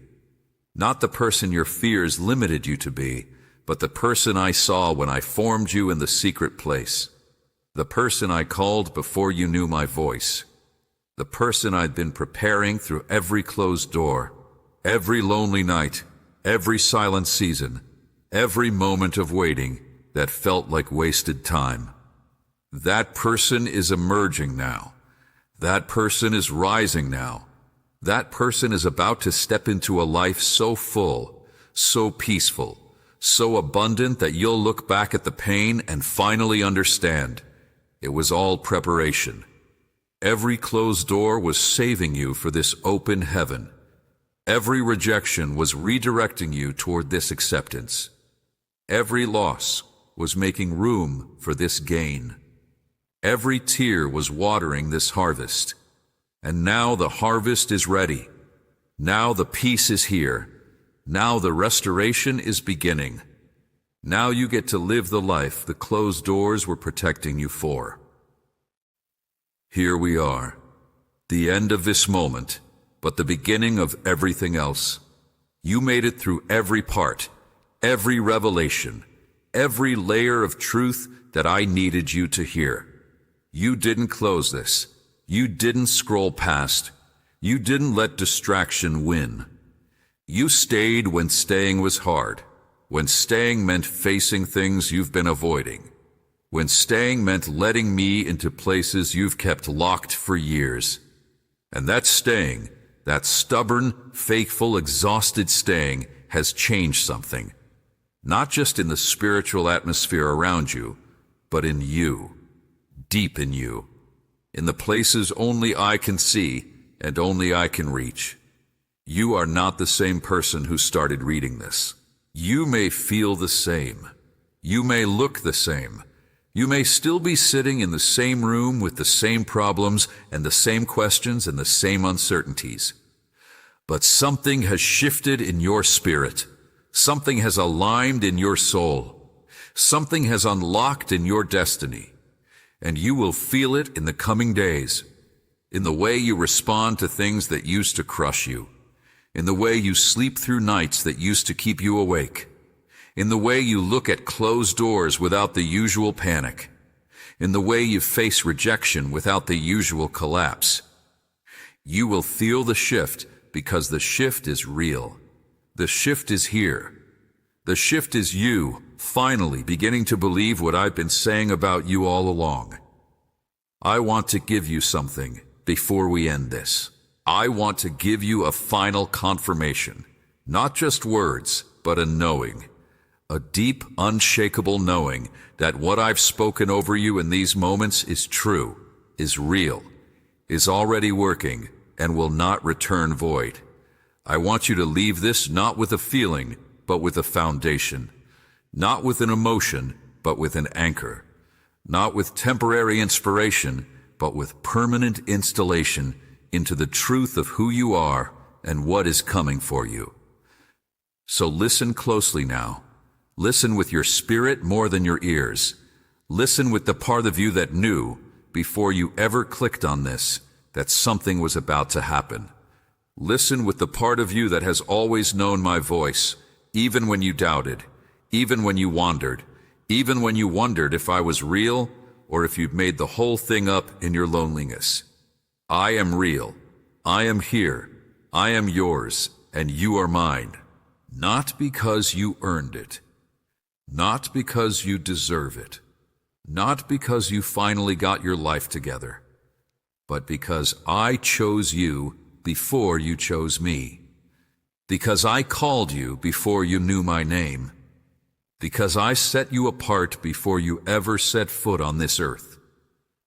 [SPEAKER 1] not the person your fears limited you to be, but the person I saw when I formed you in the secret place, the person I called before you knew my voice, the person I'd been preparing through every closed door, every lonely night, every silent season, every moment of waiting that felt like wasted time. That person is emerging now. That person is rising now. That person is about to step into a life so full, so peaceful, so abundant that you'll look back at the pain and finally understand. It was all preparation. Every closed door was saving you for this open heaven. Every rejection was redirecting you toward this acceptance. Every loss was making room for this gain. Every tear was watering this harvest. And now the harvest is ready. Now the peace is here. Now the restoration is beginning. Now you get to live the life the closed doors were protecting you for. Here we are, the end of this moment, but the beginning of everything else. You made it through every part, every revelation, every layer of truth that I needed you to hear. You didn't close this. You didn't scroll past. You didn't let distraction win. You stayed when staying was hard, when staying meant facing things you've been avoiding, when staying meant letting me into places you've kept locked for years. And that staying, that stubborn, faithful, exhausted staying has changed something. Not just in the spiritual atmosphere around you, but in you, deep in you, in the places only I can see, and only I can reach. You are not the same person who started reading this. You may feel the same. You may look the same. You may still be sitting in the same room with the same problems and the same questions and the same uncertainties. But something has shifted in your spirit. Something has aligned in your soul. Something has unlocked in your destiny. And you will feel it in the coming days, in the way you respond to things that used to crush you, in the way you sleep through nights that used to keep you awake, in the way you look at closed doors without the usual panic, in the way you face rejection without the usual collapse. You will feel the shift because the shift is real. The shift is here. The shift is you finally beginning to believe what I've been saying about you all along. I want to give you something before we end this. I want to give you a final confirmation, not just words, but a knowing, a deep, unshakable knowing that what I've spoken over you in these moments is true, is real, is already working, and will not return void. I want you to leave this not with a feeling, but with a foundation, not with an emotion, but with an anchor, not with temporary inspiration, but with permanent installation into the truth of who you are and what is coming for you. So listen closely now. Listen with your spirit more than your ears. Listen with the part of you that knew, before you ever clicked on this, that something was about to happen. Listen with the part of you that has always known my voice, even when you doubted, even when you wandered, even when you wondered if I was real or if you'd made the whole thing up in your loneliness. I am real. I am here. I am yours, and you are mine. Not because you earned it. Not because you deserve it. Not because you finally got your life together. But because I chose you before you chose me. Because I called you before you knew my name. Because I set you apart before you ever set foot on this earth.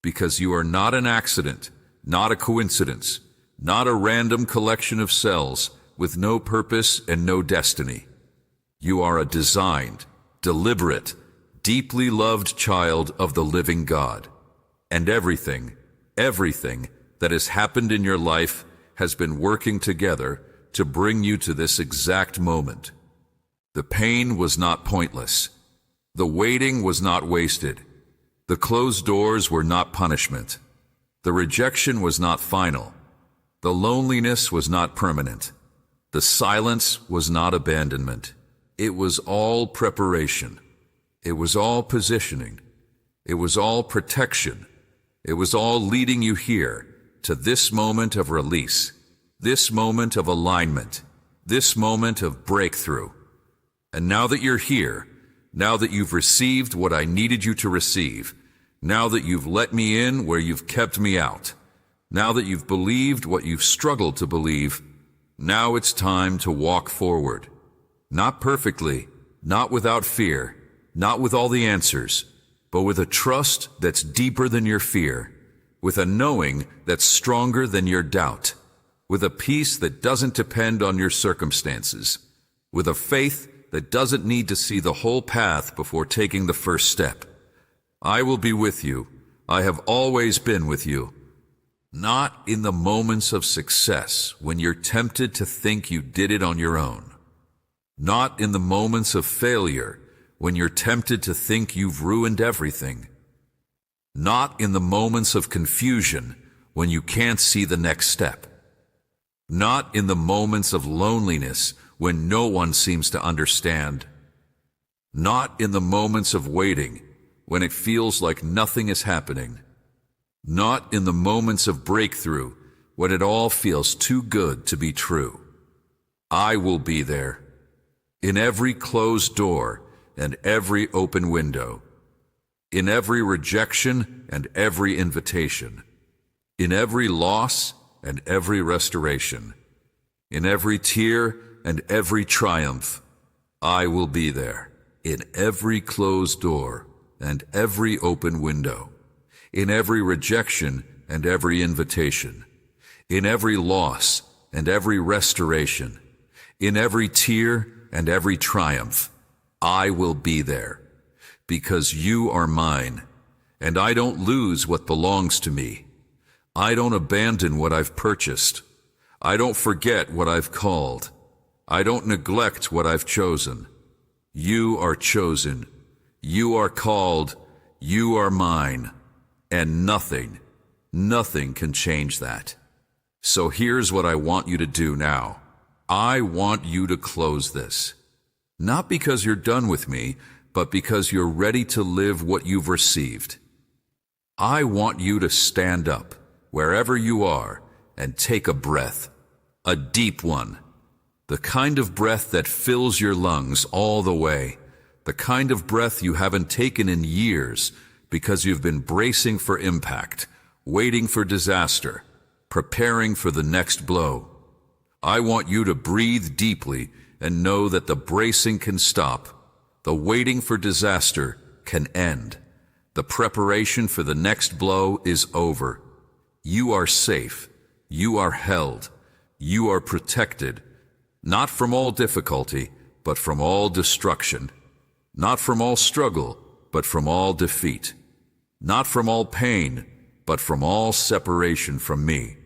[SPEAKER 1] Because you are not an accident, not a coincidence, not a random collection of cells with no purpose and no destiny. You are a designed, deliberate, deeply loved child of the living God. And everything that has happened in your life has been working together to bring you to this exact moment. The pain was not pointless. The waiting was not wasted. The closed doors were not punishment. The rejection was not final. The loneliness was not permanent. The silence was not abandonment. It was all preparation. It was all positioning. It was all protection. It was all leading you here to this moment of release, this moment of alignment, this moment of breakthrough. And now that you're here, now that you've received what I needed you to receive, now that you've let me in where you've kept me out, now that you've believed what you've struggled to believe, now it's time to walk forward. Not perfectly, not without fear, not with all the answers, but with a trust that's deeper than your fear, with a knowing that's stronger than your doubt, with a peace that doesn't depend on your circumstances, with a faith that doesn't need to see the whole path before taking the first step. I will be with you. I have always been with you. Not in the moments of success when you're tempted to think you did it on your own. Not in the moments of failure when you're tempted to think you've ruined everything. Not in the moments of confusion when you can't see the next step. Not in the moments of loneliness when no one seems to understand. Not in the moments of waiting when it feels like nothing is happening. Not in the moments of breakthrough when it all feels too good to be true. I will be there. In every closed door and every open window. In every rejection and every invitation. In every loss and every restoration. In every tear and every triumph, I will be there. In every closed door and every open window. In every rejection and every invitation. In every loss and every restoration, in every tear and every triumph, I will be there, because you are mine, and I don't lose what belongs to me. I don't abandon what I've purchased. I don't forget what I've called. I don't neglect what I've chosen. You are chosen. You are called. You are mine. And nothing can change that. So here's what I want you to do now. I want you to close this. Not because you're done with me, but because you're ready to live what you've received. I want you to stand up, wherever you are, and take a breath. A deep one. The kind of breath that fills your lungs all the way. The kind of breath you haven't taken in years because you've been bracing for impact, waiting for disaster, preparing for the next blow. I want you to breathe deeply and know that the bracing can stop. The waiting for disaster can end. The preparation for the next blow is over. You are safe. You are held. You are protected, not from all difficulty, but from all destruction. Not from all struggle, but from all defeat. Not from all pain, but from all separation from me.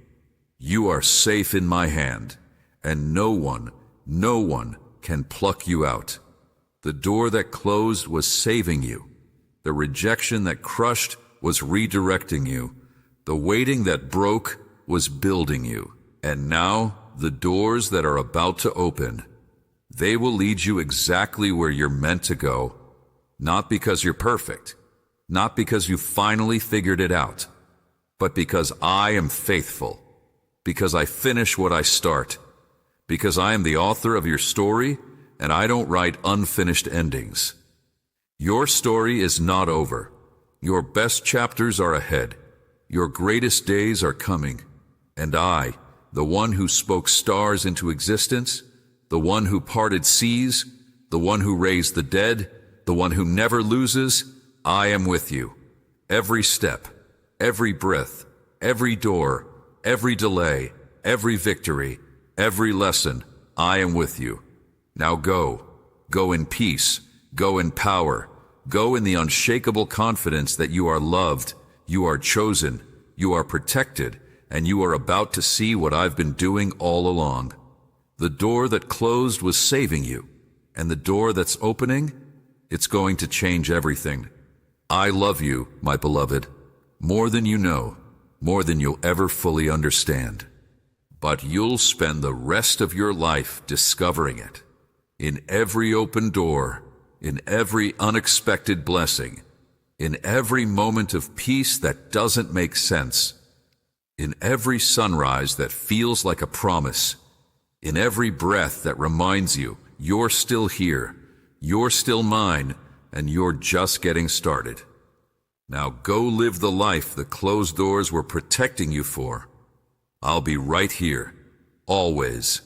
[SPEAKER 1] You are safe in my hand, and no one can pluck you out. The door that closed was saving you. The rejection that crushed was redirecting you. The waiting that broke was building you. And now, the doors that are about to open, they will lead you exactly where you're meant to go. Not because you're perfect, not because you finally figured it out, but because I am faithful, because I finish what I start, because I am the author of your story, and I don't write unfinished endings. Your story is not over. Your best chapters are ahead. Your greatest days are coming. And I, the one who spoke stars into existence, the one who parted seas, the one who raised the dead, the one who never loses, I am with you. Every step, every breath, every door, every delay, every victory, every lesson, I am with you. Now go. Go in peace. Go in power. Go in the unshakable confidence that you are loved, you are chosen, you are protected, and you are about to see what I've been doing all along. The door that closed was saving you, and the door that's opening, it's going to change everything. I love you, my beloved, more than you know, more than you'll ever fully understand. But you'll spend the rest of your life discovering it. In every open door, in every unexpected blessing, in every moment of peace that doesn't make sense, in every sunrise that feels like a promise, in every breath that reminds you you're still here, you're still mine, and you're just getting started. Now go live the life the closed doors were protecting you for. I'll be right here, always.